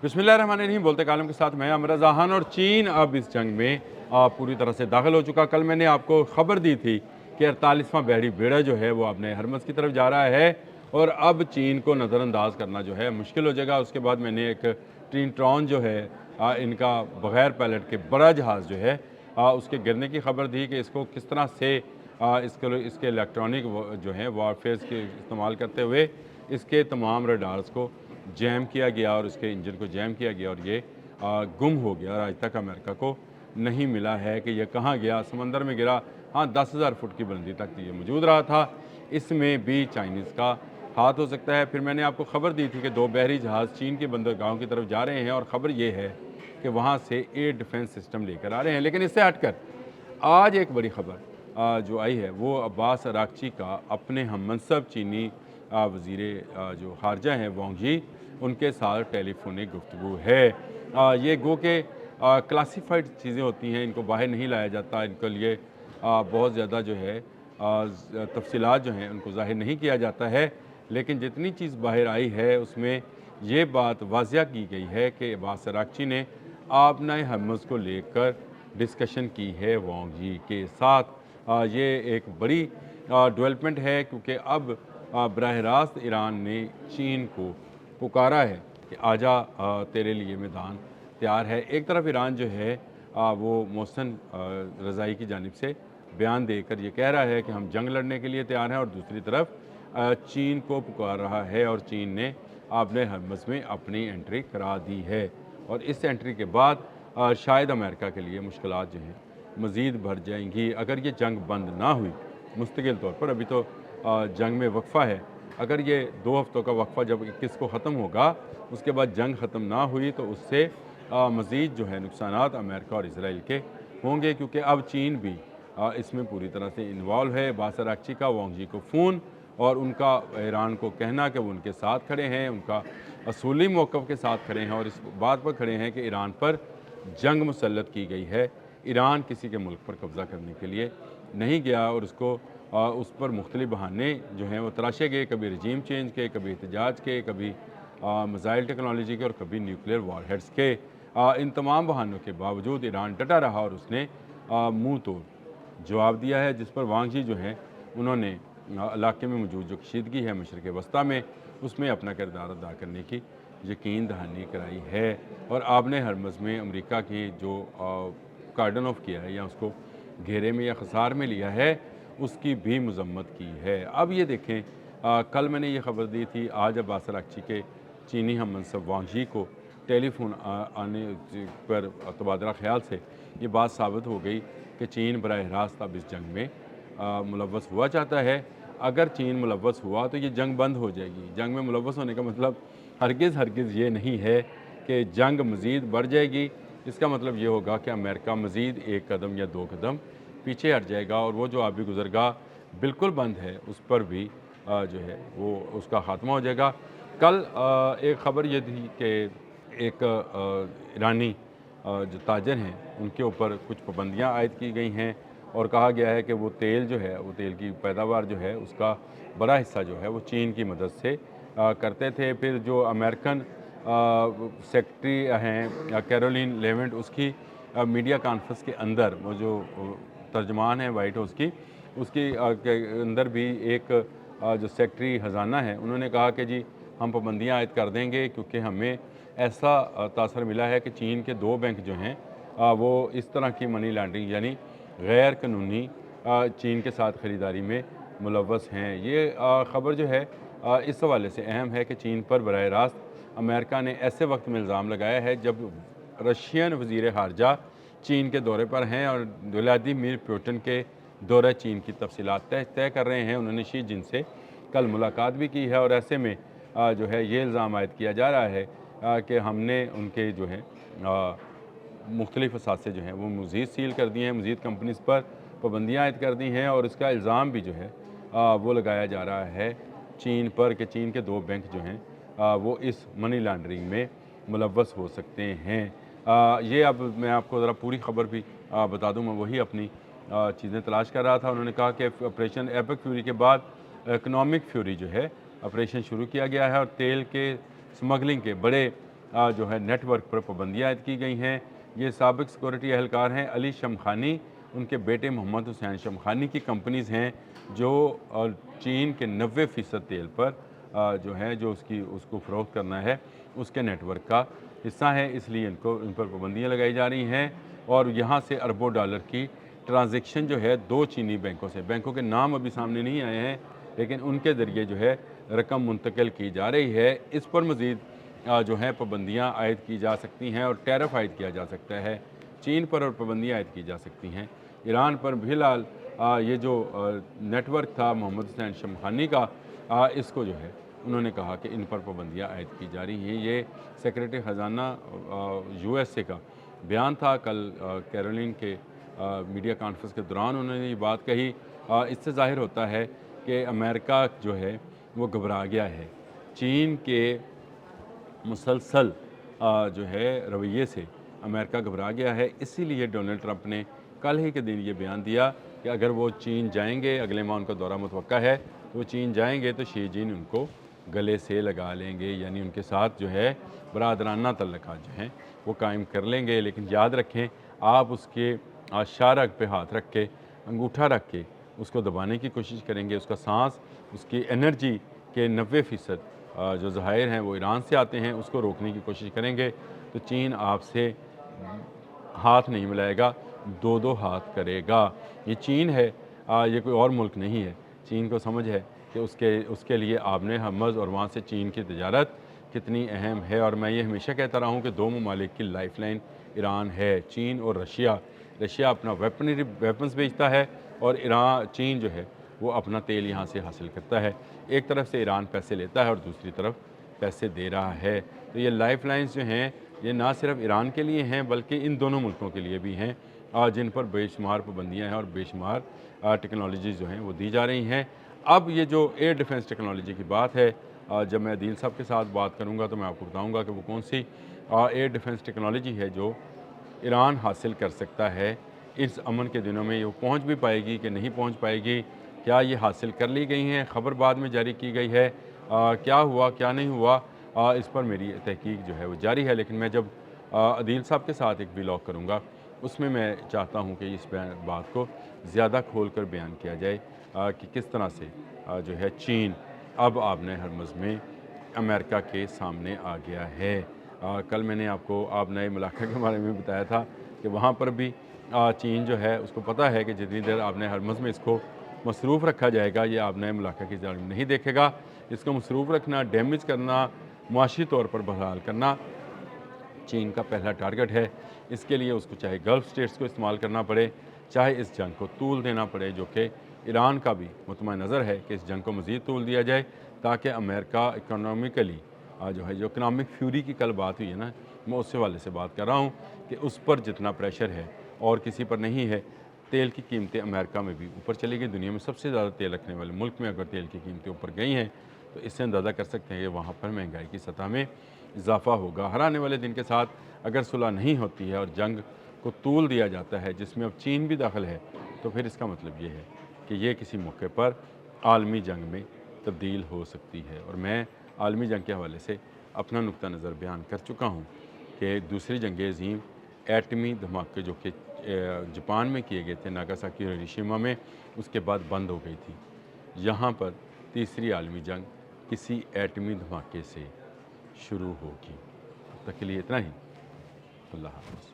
बिस्मिल्लाहिर्रहमानिर्रहीम। बोलते कालम के साथ मैं अमर जहान। और चीन अब इस जंग में पूरी तरह से दाखिल हो चुका। कल मैंने आपको खबर दी थी कि 48वां बहरी बेड़ा जो है वो अपने हरमज़ की तरफ जा रहा है और अब चीन को नज़रअंदाज करना जो है मुश्किल हो जाएगा। उसके बाद मैंने एक ट्रीन ट्रॉन जो है इनका बग़ैर पायलट के बड़ा जहाज़ जो है उसके गिरने की खबर दी कि इसको किस तरह से इसके इलेक्ट्रॉनिक जो है वारफेयर के इस्तेमाल करते हुए इसके तमाम रडार्स को जैम किया गया और इसके इंजन को जैम किया गया और ये गुम हो गया और आज तक अमेरिका को नहीं मिला है कि यह कहाँ गया। समंदर में गिरा। हाँ, 10,000 फुट की बुलंदी तक ये मौजूद रहा था। इसमें भी चाइनीज़ का हाथ हो सकता है। फिर मैंने आपको खबर दी थी कि 2 बहरी जहाज़ चीन के बंदरगाहों की तरफ जा रहे हैं और ख़बर ये है कि वहाँ से एयर डिफेंस सिस्टम लेकर आ रहे हैं। लेकिन इससे हटकर आज एक बड़ी खबर जो आई है वो अब्बास अरागची का अपने हममनसब चीनी वज़ीर जो ख़ारजा हैं वांग यी उनके साथ टेलीफोनिक गुफ्तगू है। ये गो के क्लासिफाइड चीज़ें होती हैं, इनको बाहर नहीं लाया जाता, इनके लिए बहुत ज़्यादा जो है तफसीलात जो हैं उनको ज़ाहिर नहीं किया जाता है। लेकिन जितनी चीज़ बाहर आई है उसमें ये बात वाज़िया की गई है कि अब्बास अरागची ने आपना हरमुज़ को लेकर डिस्कशन की है वांग यी के साथ। ये एक बड़ी डेवलपमेंट है क्योंकि अब बराह रास्त ईरान ने चीन को पुकारा है कि आजा तेरे लिए मैदान तैयार है। एक तरफ ईरान जो है वो मोहसिन रज़ाई की जानिब से बयान देकर ये कह रहा है कि हम जंग लड़ने के लिए तैयार हैं और दूसरी तरफ चीन को पुकार रहा है और चीन ने अपने हरमज़ में अपनी एंट्री करा दी है। और इस एंट्री के बाद शायद अमेरिका के लिए मुश्किलात जो हैं मज़ीद बढ़ जाएंगी अगर ये जंग बंद ना हुई मुस्तकिल तौर पर। अभी तो जंग में वक्फ़ा है। अगर ये 2 हफ़्तों का वक्फ़ा जब 21 को ख़त्म होगा उसके बाद जंग ख़त्म ना हुई तो उससे मज़ीद जो है नुकसानात अमेरिका और इसराइल के होंगे क्योंकि अब चीन भी इसमें पूरी तरह से इन्वॉल्व है। अब्बास अरागची का वांग यी को फ़ोन और उनका ईरान को कहना कि वो उनके साथ खड़े हैं, उनका असूली मौक़िफ़ के साथ खड़े हैं और इस बात पर खड़े हैं कि ईरान पर जंग मुसल्लत की गई है। ईरान किसी के मुल्क पर कब्ज़ा करने के लिए नहीं गया और उसको उस पर मुख्तलिफ बहाने जो हैं वो तराशे गए, कभी रजीम चेंज के, कभी एहतजाज के, कभी मिसाइल टेक्नोलॉजी के और कभी न्यूक्लियर वारहेड्स के। इन तमाम बहानों के बावजूद ईरान डटा रहा और उसने मुँह तोड़ जवाब दिया है जिस पर वांग यी जो हैं उन्होंने इलाके में मौजूद जो कशीदगी है मशरक़ वस्ती में उसमें अपना किरदार अदा करने की यकीन दहानी कराई है। और आपने हरमज़ में अमेरिका की जो कार्डन ऑफ किया है या उसको घेरे में या खसार में लिया है उसकी भी मजम्मत की है। अब ये देखें कल मैंने ये ख़बर दी थी, आज अब्बास अरागची के चीनी हम मनसब वांग यी को टेलीफोन आने पर तबादला ख्याल से ये बात साबित हो गई कि चीन बराह रास्त अब इस जंग में मुलव्वस हुआ चाहता है। अगर चीन मुलव्वस हुआ तो ये जंग बंद हो जाएगी। जंग में मुलव्वस होने का मतलब हरगिज़ ये नहीं है कि जंग मज़ीद बढ़ जाएगी। इसका मतलब ये होगा कि अमेरिका मज़ीद 1 कदम या 2 कदम पीछे हट जाएगा और वो जो आबी गुज़रगाह बिल्कुल बंद है उस पर भी जो है वो उसका ख़ात्मा हो जाएगा। कल एक ख़बर ये थी कि एक ईरानी जो ताजर हैं उनके ऊपर कुछ पाबंदियाँ आयद की गई हैं और कहा गया है कि वो तेल जो है वो तेल की पैदावार जो है उसका बड़ा हिस्सा जो है वो चीन की मदद से करते थे। फिर जो अमेरिकन सेक्रेटरी हैं कैरोलिन लेवेंट उसकी मीडिया कॉन्फ्रेंस के अंदर वो जो तर्जमान है वाइट हाउस की उसकी के अंदर भी एक जो सेक्रेटरी ख़जाना है उन्होंने कहा कि जी हम पाबंदियाँ आयद कर देंगे क्योंकि हमें ऐसा तासर मिला है कि चीन के 2 बैंक जो हैं वो इस तरह की मनी लॉन्ड्रिंग यानी गैर कानूनी चीन के साथ ख़रीदारी में मुलव्वस हैं। ये ख़बर जो है इस हवाले से अहम है कि चीन पर बराह रास्त अमेरिका ने ऐसे वक्त में इल्ज़ाम लगाया है जब रशियन वज़ीर ख़ारजा चीन के दौरे पर हैं और व्लादिमीर पुतिन के दौरे चीन की तफसीलात तय कर रहे हैं। उन्होंने शी जिनसे कल मुलाकात भी की है और ऐसे में जो है ये इल्ज़ाम आयद किया जा रहा है कि हमने उनके जो है मुख्तलिफ़ असासे जो हैं वो मज़ीद सील कर दिए हैं, मज़ीद कंपनीज़ पर पाबंदियाँ आयद कर दी हैं और इसका इल्ज़ाम भी जो है वो लगाया जा रहा है चीन पर कि चीन के 2 बैंक जो हैं वो इस मनी लॉन्ड्रिंग में मुलव्वस हो सकते हैं। ये अब मैं आपको ज़रा पूरी ख़बर भी बता दूँ। मैं वही अपनी चीज़ें तलाश कर रहा था। उन्होंने कहा कि ऑपरेशन एपिक फ्यूरी के बाद इकनॉमिक फ्यूरी जो है ऑपरेशन शुरू किया गया है और तेल के स्मगलिंग के बड़े जो है नेटवर्क पर पाबंदियाँ आयद की गई हैं। ये साबिक सिक्योरिटी एहलकार हैं अली शमखानी, उनके बेटे मोहम्मद हुसैन शमखानी की कंपनीज़ हैं जो चीन के 90% तेल पर जो है जो उसको फ़रोख्त करना है उसके नेटवर्क का हिस्सा है, इसलिए इन पर पाबंदियाँ लगाई जा रही हैं। और यहाँ से अरबों डॉलर की ट्रांजैक्शन जो है 2 चीनी बैंकों से, बैंकों के नाम अभी सामने नहीं आए हैं, लेकिन उनके ज़रिए जो है रकम मुंतकिल की जा रही है। इस पर मज़ीद जो है पाबंदियाँ आयद की जा सकती हैं और टैरिफ आयद किया जा सकता है चीन पर, और पाबंदियाँ आयद की जा सकती हैं ईरान पर। फिलहाल ये जो नेटवर्क था मोहम्मद हुसैन शमखानी का, इसको जो है उन्होंने कहा कि इन पर पाबंदियाँ आयद की जा रही हैं। ये सेक्रेटरी ख़जाना USA का बयान था कल कैरोलिन के मीडिया कॉन्फ्रेंस के दौरान उन्होंने ये बात कही। इससे ज़ाहिर होता है कि अमेरिका जो है वो घबरा गया है चीन के मुसलसल जो है रवैये से। अमेरिका घबरा गया है, इसीलिए डोनाल्ड ट्रंप ने कल ही के दिन ये बयान दिया कि अगर वो चीन जाएंगे, अगले माह उनका दौरा मुतवक्का है, तो वो चीन जाएंगे तो शी जिन उनको गले से लगा लेंगे, यानी उनके साथ जो है बरादराना तल्लुकात जो हैं वो कायम कर लेंगे। लेकिन याद रखें, आप उसके शारक पे हाथ रख के, अंगूठा रख के उसको दबाने की कोशिश करेंगे, उसका सांस, उसकी एनर्जी के 90% जो ज़हायर हैं वो ईरान से आते हैं, उसको रोकने की कोशिश करेंगे तो चीन आपसे हाथ नहीं मिलाएगा, 2-2 हाथ करेगा। ये चीन है, ये कोई और मुल्क नहीं है। चीन को समझ है कि उसके लिए आबने हरमज़ और वहाँ से चीन की तिजारत कितनी अहम है। और मैं ये हमेशा कहता रहा हूँ कि 2 ममालिक की लाइफलाइन ईरान है, चीन और रशिया। रशिया अपना वेपन्स बेचता है और चीन जो है वो अपना तेल यहाँ से हासिल करता है। एक तरफ से ईरान पैसे लेता है और दूसरी तरफ पैसे दे रहा है। तो ये लाइफलाइंस जो हैं ये ना सिर्फ ईरान के लिए हैं बल्कि इन दोनों मुल्कों के लिए भी हैं, जिन पर बेशुमार पाबंदियाँ हैं और बेशुमार टेक्नोलॉजीज़ जो हैं वो दी जा रही हैं। अब ये जो एयर डिफेंस टेक्नोलॉजी की बात है, जब मैं अदील साहब के साथ बात करूँगा तो मैं आपको बताऊँगा कि वो कौन सी एयर डिफेंस टेक्नोलॉजी है जो ईरान हासिल कर सकता है। इस अमन के दिनों में ये पहुँच भी पाएगी कि नहीं पहुँच पाएगी, क्या ये हासिल कर ली गई हैं, ख़बर बाद में जारी की गई है, क्या हुआ क्या नहीं हुआ, इस पर मेरी तहकीक जो है वो जारी है। लेकिन मैं जब अदील साहब के साथ एक व्लॉग करूँगा उसमें मैं चाहता हूँ कि इस बात को ज़्यादा खोल कर बयान किया जाए कि किस तरह से जो है चीन अब आबने हरमज़ में अमेरिका के सामने आ गया है। कल मैंने आपको आबने मलाका के बारे में बताया था कि वहाँ पर भी चीन जो है उसको पता है कि जितनी देर आबने हरमज़ में इसको मसरूफ़ रखा जाएगा, ये आबने मलाका की जानिब नहीं देखेगा। इसको मसरूफ़ रखना, डैमेज करना, मुआशी तौर पर बहाल करना चीन का पहला टारगेट है। इसके लिए उसको चाहे गल्फ़ स्टेट्स को इस्तेमाल करना पड़े, चाहे इस जंग को तूल देना पड़े, जो कि ईरान का भी मुतमा नज़र है कि इस जंग को मज़ीद तूल दिया जाए ताकि अमेरिका इकनॉमिकली जो है, जो इकनॉमिक फ्यूरी की कल बात हुई है ना, मैं उस हवाले से बात कर रहा हूँ कि उस पर जितना प्रेशर है और किसी पर नहीं है। तेल की कीमतें अमेरिका में भी ऊपर चली गई। दुनिया में सबसे ज़्यादा तेल रखने वाले मुल्क में अगर तेल की कीमतें ऊपर गई हैं तो इससे अंदाज़ा कर सकते हैं कि वहाँ पर महंगाई की सतह में इजाफ़ा होगा। हर आने वाले दिन के साथ अगर सुलह नहीं होती है और जंग को तूल दिया जाता है जिसमें अब चीन भी दाखिल है, तो फिर इसका मतलब ये है कि ये किसी मौके पर आलमी जंग में तब्दील हो सकती है। और मैं आलमी जंग के हवाले से अपना नुक्ता नज़र बयान कर चुका हूँ कि दूसरी जंग अज़ीम एटमी धमाके जो कि जापान में किए गए थे नागासाकी और हिरोशिमा में, उसके बाद बंद हो गई थी। यहाँ पर तीसरी आलमी जंग किसी एटमी धमाके से शुरू होगी। तब तक के लिए इतना ही। अल्लाह हाफ़िज़।